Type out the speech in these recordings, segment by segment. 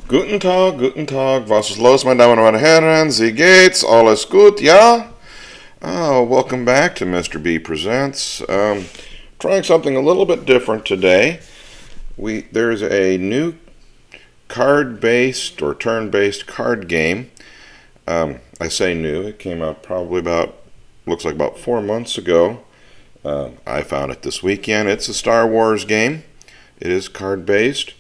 Guten Tag, was ist los, meine Damen und Herren? Wie geht's? Alles gut, ja? Oh, welcome back to Mr. B Presents. Trying something a little bit different today. There's a new card-based or turn-based card game. I say new, it came out probably looks like about 4 months ago. I found it this weekend. It's a Star Wars game. It is card-based.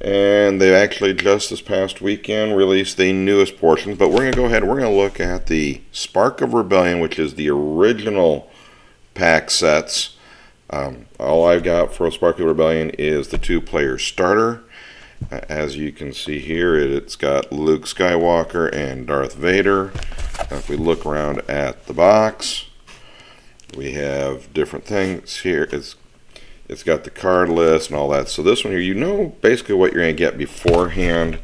And they actually just this past weekend released the newest portion. But we're going to go ahead, we're going to look at the Spark of Rebellion, which is the original pack sets. All I've got for a Spark of Rebellion is the 2-player starter. As you can see here, it's got Luke Skywalker and Darth Vader. If we look around at the box, we have different things here. It's got the card list and all that. So this one here, you know basically what you're going to get beforehand.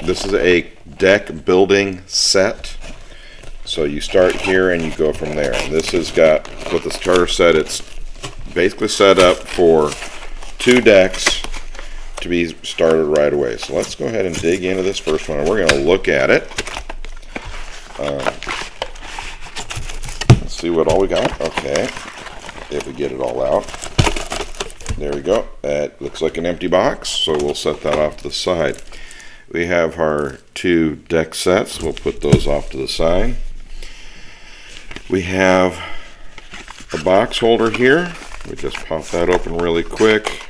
This is a deck building set. So you start here and you go from there. And this has got, with the starter set, it's basically set up for 2 decks to be started right away. So let's go ahead and dig into this first one. And we're going to look at it. Let's see what all we got. Okay. If we get it all out. There we go. That looks like an empty box, so we'll set that off to the side. We have our 2 deck sets. We'll put those off to the side. We have a box holder here. We just pop that open really quick.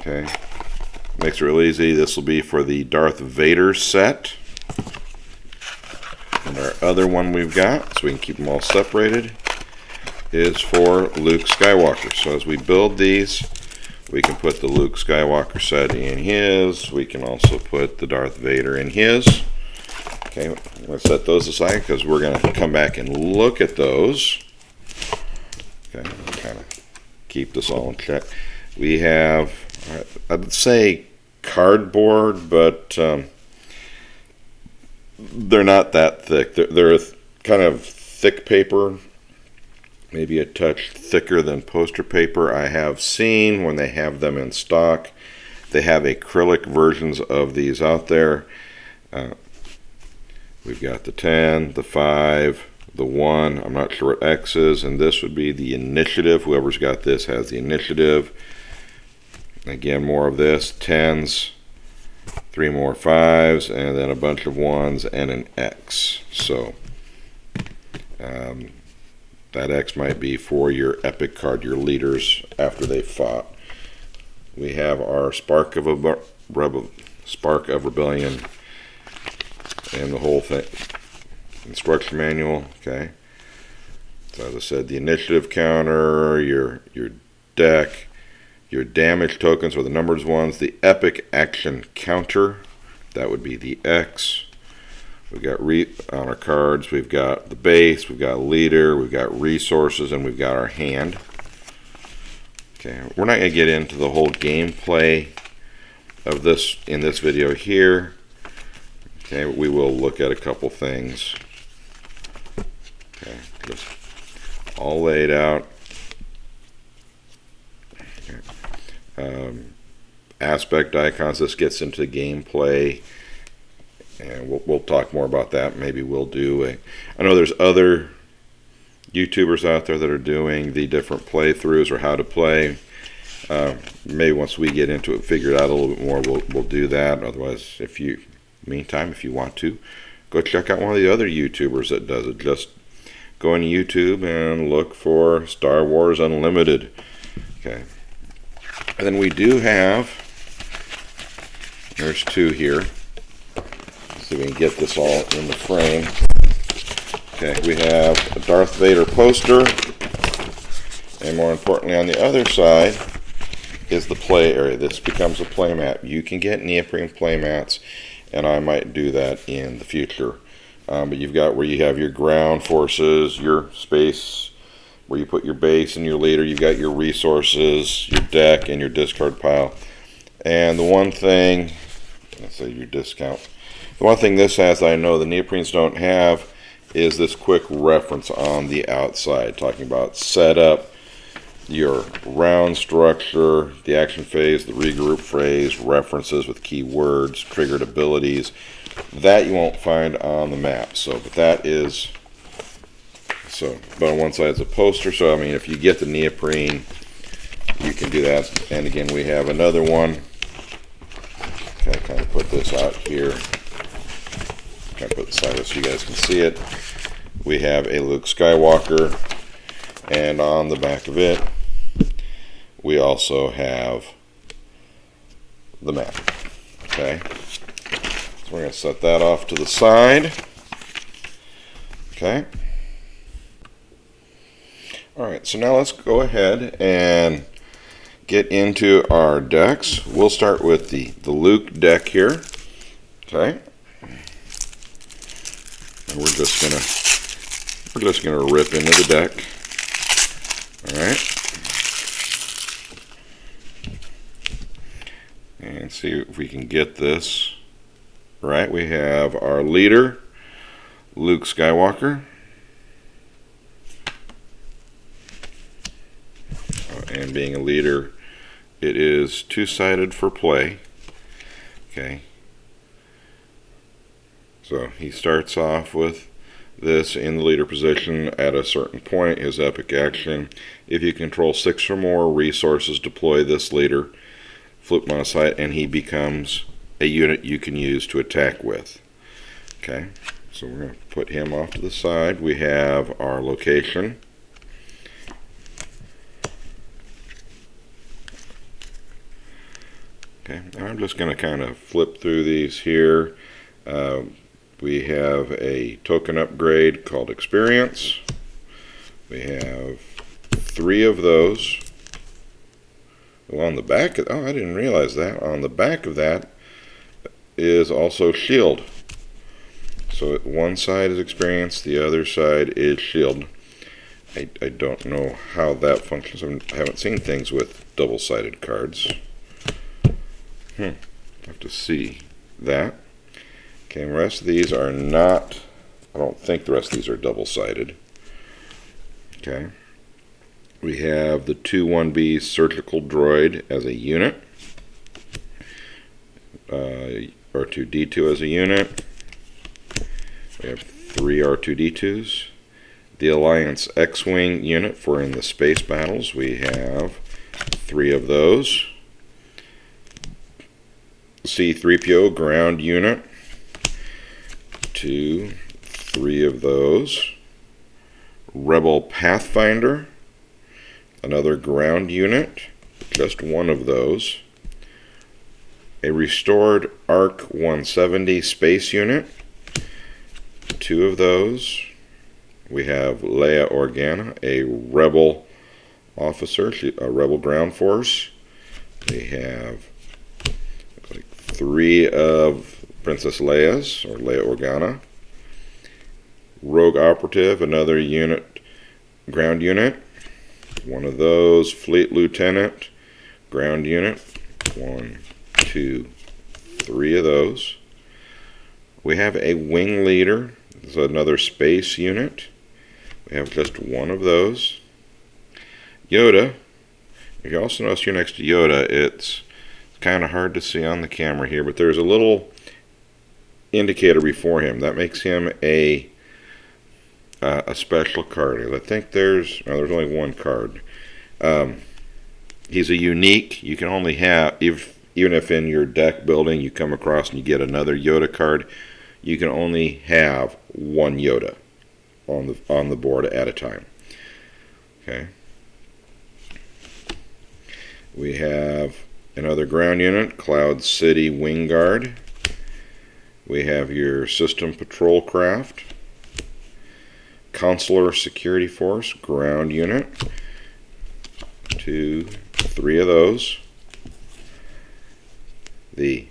Okay. Makes it real easy. This will be for the Darth Vader set. And our other one we've got, so we can keep them all separated, is for Luke Skywalker. So as we build these, we can put the Luke Skywalker set in his. We can also put the Darth Vader in his. Okay, I'm going to set those aside because we're going to come back and look at those. Okay, kind of keep this all in check. We have, I'd say cardboard, but they're not that thick. They're kind of thick paper. Maybe a touch thicker than poster paper. I have seen when they have them in stock, they have acrylic versions of these out there. We've got the 10, the 5, the 1. I'm not sure what X is, and this would be the initiative. Whoever's got this has the initiative. Again, more of this, 10s, 3 more 5s, and then a bunch of 1s and an X. So, that X might be for your epic card, your leaders after they fought. We have our Spark of Rebellion and the whole thing. Instruction manual, okay. So as I said, the initiative counter, your deck, your damage tokens or the numbers ones, the epic action counter, that would be the X. We've got on our cards, we've got the base, we've got leader, we've got resources, and we've got our hand. Okay, we're not going to get into the whole gameplay of this in this video here. Okay, we will look at a couple things. Okay, just all laid out. Okay. Aspect icons, this gets into gameplay. And we'll talk more about that. Maybe we'll do I know there's other YouTubers out there that are doing the different playthroughs or how to play. Maybe once we get into it, figure it out a little bit more, we'll do that. Otherwise, meantime, if you want to, go check out one of the other YouTubers that does it. Just go on YouTube and look for Star Wars Unlimited. Okay. And then we do have, there's 2 here. So we can get this all in the frame. Okay, we have a Darth Vader poster, and more importantly on the other side is the play area. This becomes a play mat. You can get neoprene play mats, and I might do that in the future. But you've got where you have your ground forces, your space, where you put your base and your leader. You've got your resources, your deck, and your discard pile. And the one thing, let's say your discount. The one thing this has that I know the neoprenes don't have is this quick reference on the outside, talking about setup, your round structure, the action phase, the regroup phase, references with keywords, triggered abilities. That you won't find on the map. So, but that is, so, but on one side is a poster. So, I mean, if you get the neoprene, you can do that. And again, we have another one. Okay, kind of put this out here. Kind of put it sideways so you guys can see it. We have a Luke Skywalker, and on the back of it, we also have the map. Okay, so we're going to set that off to the side. Okay. All right, so now let's go ahead and get into our decks. We'll start with the Luke deck here. Okay. And we're just gonna rip into the deck. All right. And see if we can get this right. We have our leader, Luke Skywalker. And being a leader, it is two-sided for play. Okay. So he starts off with this in the leader position at a certain point, his epic action. If you control 6 or more resources, deploy this leader, flip him on a side, and he becomes a unit you can use to attack with. Okay, so we're going to put him off to the side. We have our location. Okay, I'm just going to kind of flip through these here. We have a token upgrade called Experience. We have 3 of those. Well, on the back, I didn't realize that. On the back of that is also Shield. So one side is Experience, the other side is Shield. I don't know how that functions. I haven't seen things with double-sided cards. I have to see that. Okay, the rest of these are not, I don't think the rest of these are double-sided. Okay. We have the 2-1B surgical droid as a unit. R2-D2 as a unit. We have 3 R2-D2s. The Alliance X-Wing unit for in the space battles. We have 3 of those. C-3PO ground unit. 2, 3 of those. Rebel Pathfinder, another ground unit, just 1 of those. A restored ARC 170 space unit, 2 of those. We have Leia Organa, a rebel officer, a rebel ground force. We have 3 of Princess Leia's, or Leia Organa. Rogue Operative, another unit, ground unit. 1 of those. Fleet Lieutenant, ground unit. 1, 2, 3 of those. We have a Wing Leader. This is another space unit. We have just 1 of those. Yoda. You also notice here next to Yoda, it's kind of hard to see on the camera here, but there's a little indicator before him that makes him a special card. I think there's only 1 card. He's a unique. You can only have, even if in your deck building you come across and you get another Yoda card, you can only have 1 Yoda on the board at a time. Okay. We have another ground unit, Cloud City Wing Guard. We have your System Patrol Craft, Consular Security Force, ground unit. 2, 3 of those. The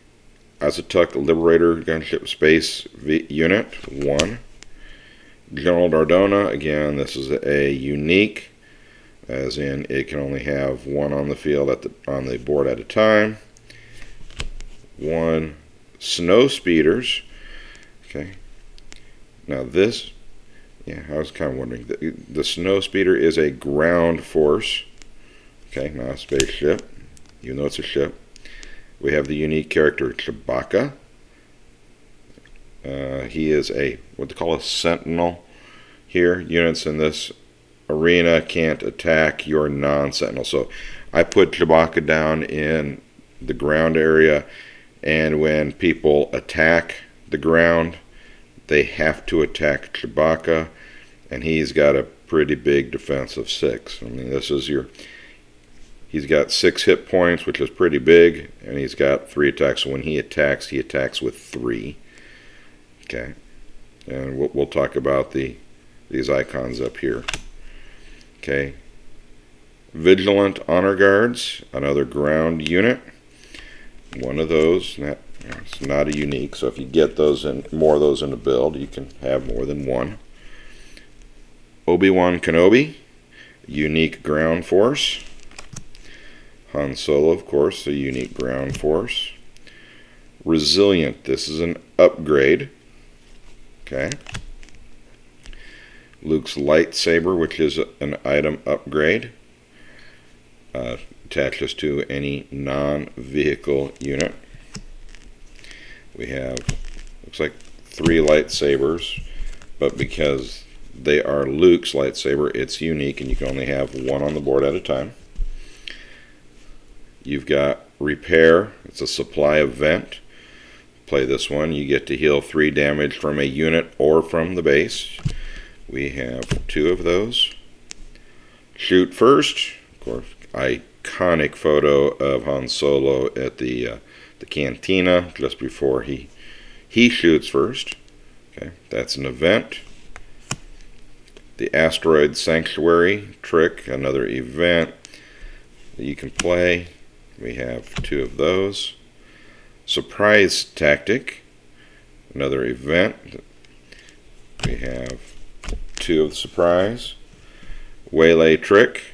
Azatec Liberator Gunship Space unit, 1. General Dardona, again, this is a unique, as in it can only have 1 on the field on the board at a time. 1 Snow Speeders. Okay. Now I was kind of wondering. The Snow Speeder is a ground force. Okay, not a spaceship, even though it's a ship. We have the unique character Chewbacca. He is what they call a sentinel here. Units in this arena can't attack your non-sentinel. So I put Chewbacca down in the ground area, and when people attack the ground, they have to attack Chewbacca, and he's got a pretty big defense of 6. I mean, he's got 6 hit points, which is pretty big, and he's got 3 attacks. So when he attacks with 3. Okay, and we'll talk about these icons up here. Okay, Vigilant Honor Guards, another ground unit. One of those. It's not a unique, so if you get those and more of those in a build, you can have more than one. Obi-Wan Kenobi, unique ground force. Han Solo, of course, a unique ground force. Resilient, this is an upgrade. Okay. Luke's lightsaber, which is an item upgrade. Attaches to any non-vehicle unit. We have, looks like 3 lightsabers, but because they are Luke's lightsaber, it's unique, and you can only have 1 on the board at a time. You've got Repair, it's a supply event. Play this one, you get to heal 3 damage from a unit or from the base. We have 2 of those. Shoot First, of course, iconic photo of Han Solo at the cantina just before he shoots first. Okay, that's an event. The Asteroid Sanctuary trick, another event that you can play. We have 2 of those. Surprise Tactic, another event. We have 2 of the surprise. Waylay Trick,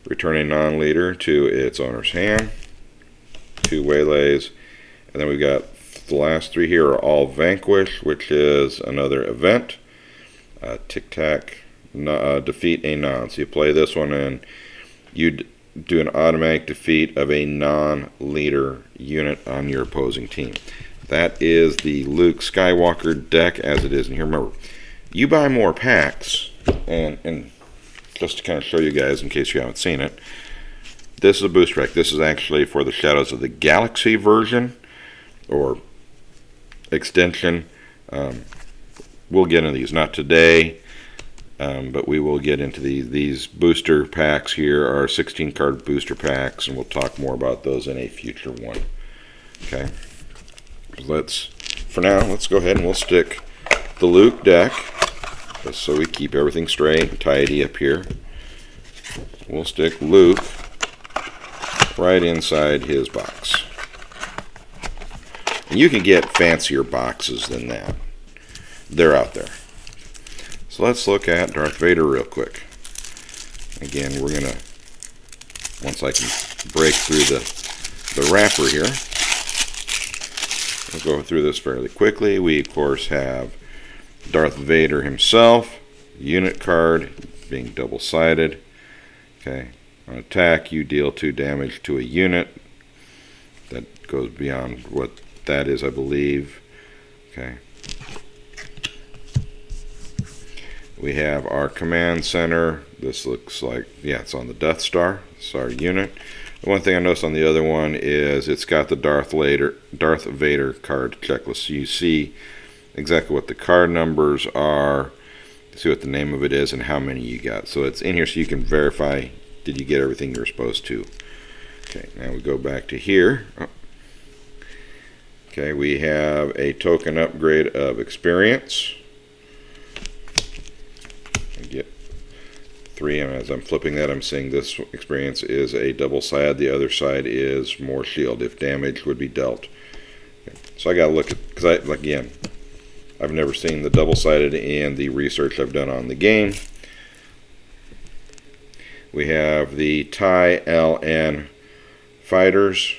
return a non-leader to its owner's hand. 2 waylays. And then we've got the last 3 here are all Vanquish, which is another event. Tic-Tac, defeat a non. So you play this one and you do an automatic defeat of a non-leader unit on your opposing team. That is the Luke Skywalker deck as it is. And here, remember, you buy more packs, and just to kind of show you guys in case you haven't seen it, this is a booster pack. This is actually for the Shadows of the Galaxy version or extension. We'll get into these, not today, but we will get into these booster packs here are 16 card booster packs, and we'll talk more about those in a future one. Okay, for now, let's go ahead and we'll stick the Luke deck, just so we keep everything straight and tidy up here. We'll stick Luke right inside his box. And you can get fancier boxes than that. They're out there. So let's look at Darth Vader real quick. Again, we're going to, once I can break through the wrapper here, we'll go through this fairly quickly. We, of course, have Darth Vader himself, unit card, being double-sided. Okay, on attack, you deal 2 damage to a unit. That goes beyond what that is, I believe. Okay. We have our command center. This looks like, yeah, it's on the Death Star. It's our unit. The one thing I noticed on the other one is it's got the Darth Vader card checklist. So you see exactly what the card numbers are, see what the name of it is, and how many you got. So it's in here so you can verify, did you get everything you're supposed to. Okay, now we go back to here. Oh. Okay, we have a token upgrade of experience. I get 3, and as I'm flipping that, I'm seeing this experience is a double side. The other side is more shield if damage would be dealt. Okay, so I got to look at, because again, I've never seen the double-sided in the research I've done on the game. We have the TIE LN fighters.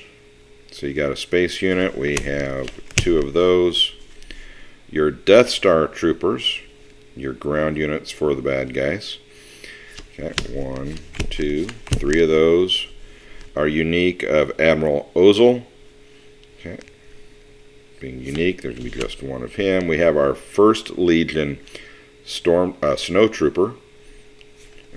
So you got a space unit. We have 2 of those. Your Death Star troopers, your ground units for the bad guys. Okay, 1, 2, 3 of those are unique of Admiral Ozzel. Okay, being unique, there's going to be just one of him. We have our First Legion Snow Trooper.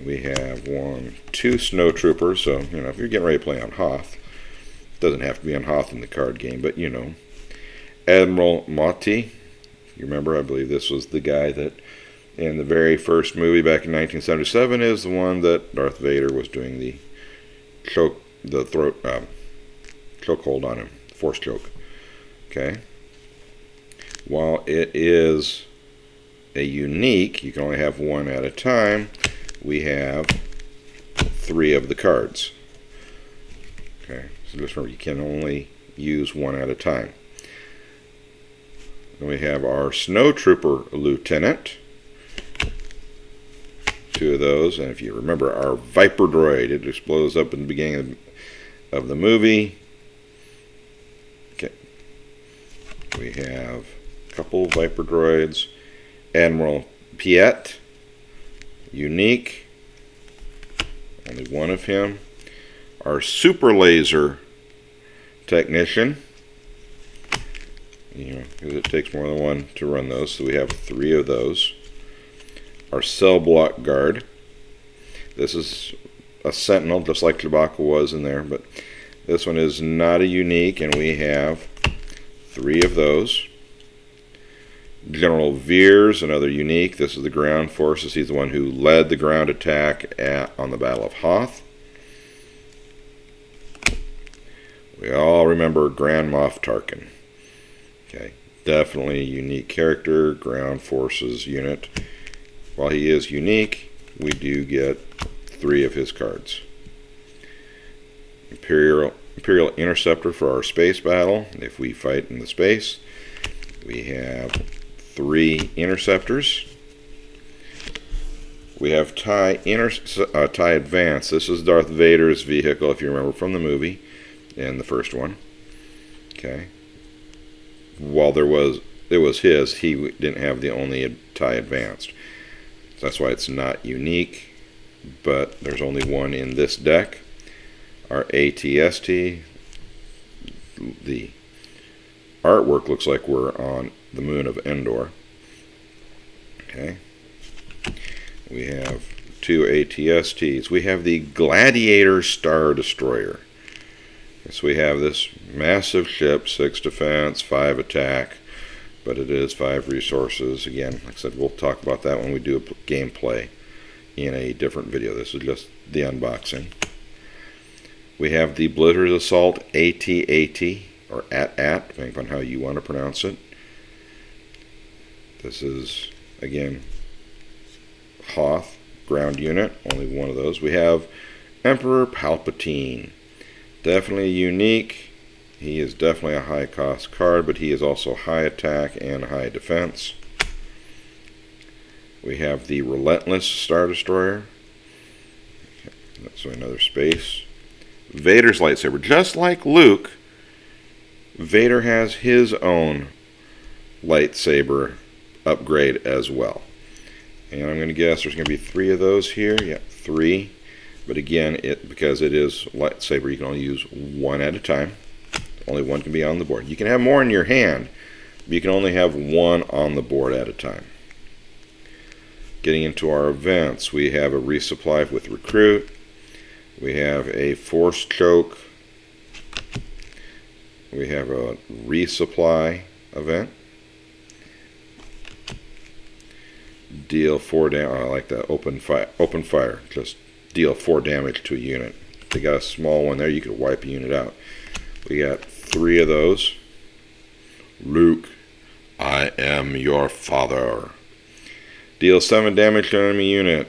We have 1, 2 Snow Troopers. So, if you're getting ready to play on Hoth, it doesn't have to be on Hoth in the card game, but Admiral Motti. You remember, I believe this was the guy that in the very first movie back in 1977 is the one that Darth Vader was doing the chokehold on him, force choke. Okay. While it is a unique, you can only have one at a time, we have 3 of the cards. Okay, so just remember, you can only use one at a time. Then we have our Snow Trooper Lieutenant. 2 of those, and if you remember our Viper droid, it just blows up in the beginning of the movie. Okay, we have a couple Viper droids. Admiral Piet, unique, only one of him. Our Super Laser Technician, because it takes more than one to run those, so we have 3 of those. Our Cell Block Guard. This is a Sentinel, just like Chewbacca was in there, but this one is not a unique, and we have 3 of those. General Veers, another unique. This is the ground forces. He's the one who led the ground attack on the Battle of Hoth. We all remember Grand Moff Tarkin. Okay, definitely a unique character, ground forces unit. While he is unique, we do get 3 of his cards. Imperial Interceptor for our space battle. If we fight in the space, we have 3 interceptors. We have TIE Advance. This is Darth Vader's vehicle, if you remember from the movie, in the first one. Okay. While it was his, he didn't have the only TIE Advanced. So that's why it's not unique, but there's only one in this deck. Our ATST, the artwork looks like we're on the moon of Endor. Okay. We have 2 ATSTs. We have the Gladiator Star Destroyer. So we have this massive ship, 6 defense, 5 attack, but it is 5 resources. Again, like I said, we'll talk about that when we do a gameplay in a different video. This is just the unboxing. We have the Blizzard Assault AT-AT, or AT-AT, depending on how you want to pronounce it. This is, again, Hoth ground unit, only one of those. We have Emperor Palpatine. Definitely unique. He is definitely a high cost card, but he is also high attack and high defense. We have the Relentless Star Destroyer. So another space. Vader's lightsaber. Just like Luke, Vader has his own lightsaber upgrade as well. And I'm going to guess there's going to be 3 of those here. Yeah, 3. But again, because it is lightsaber, you can only use one at a time. Only one can be on the board. You can have more in your hand, but you can only have one on the board at a time. Getting into our events, we have a resupply with Recruit. We have a Force Choke. We have a resupply event. Deal 4 damage. I like that. Open fire. Just deal 4 damage to a unit. If they got a small one there, you could wipe a unit out. We got 3 of those. Luke, I am your father. Deal 7 damage to an enemy unit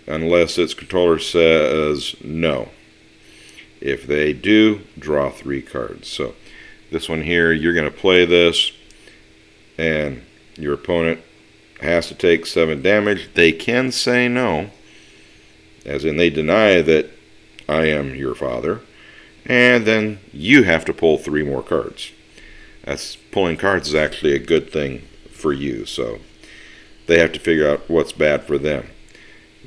unless its controller says no. If they do, draw 3 cards. So this one here, you're going to play this, and your opponent has to take 7 damage. They can say no, as in they deny that I am your father, and then you have to pull 3 more cards. Pulling cards is actually a good thing for you, so they have to figure out what's bad for them.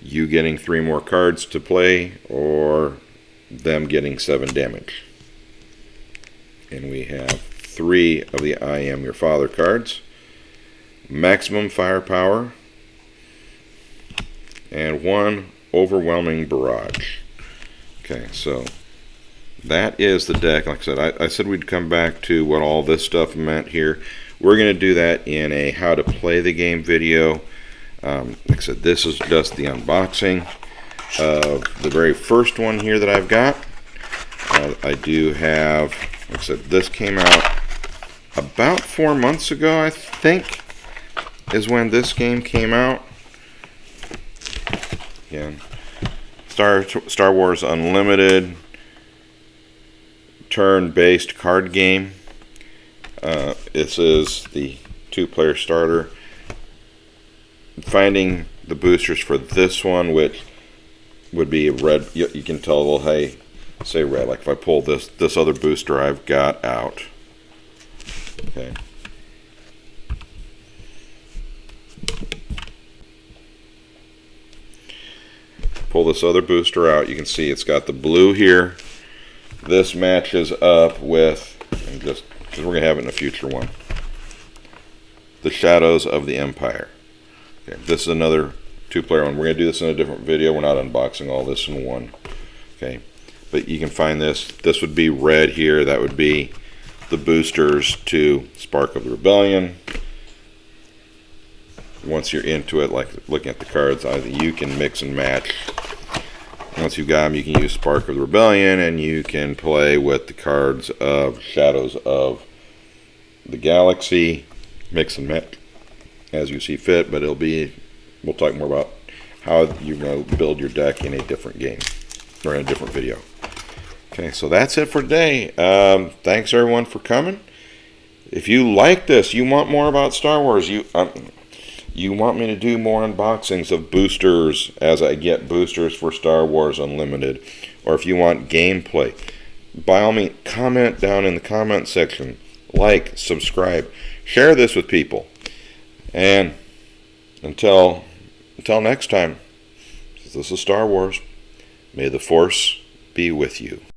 you getting 3 more cards to play, or them getting 7 damage. And we have 3 of the I Am Your Father cards, maximum firepower, and 1 overwhelming barrage. Okay, so that is the deck. Like I said, I said we'd come back to what all this stuff meant here. We're going to do that in a how to play the game video. Like I said, this is just the unboxing of the very first one here that I've got. I do have, like I said, this came out about 4 months ago, I think, is when this game came out. Again, Star Wars Unlimited turn-based card game. This is the 2-player starter. Finding the boosters for this one, which would be red, you can tell, well, hey, say red, like if I pull this other booster I've got out. Okay. Pull this other booster out, you can see it's got the blue here. This matches up with, and just because we're going to have it in a future one, the Shadows of the Empire. Okay, this is another 2-player one. We're going to do this in a different video. We're not unboxing all this in one. Okay, but you can find this. This would be red here. That would be the boosters to Spark of the Rebellion. Once you're into it, like looking at the cards, you can mix and match. Once you've got them, you can use Spark of the Rebellion, and you can play with the cards of Shadows of the Galaxy. Mix and match as you see fit, but we'll talk more about how you're going to build your deck in a different game, or in a different video. Okay, so that's it for today. Thanks everyone for coming. If you like this, you want more about Star Wars, you want me to do more unboxings of boosters as I get boosters for Star Wars Unlimited, or if you want gameplay, by all means, comment down in the comment section. Like, subscribe, share this with people. And until next time, this is Star Wars. May the Force be with you.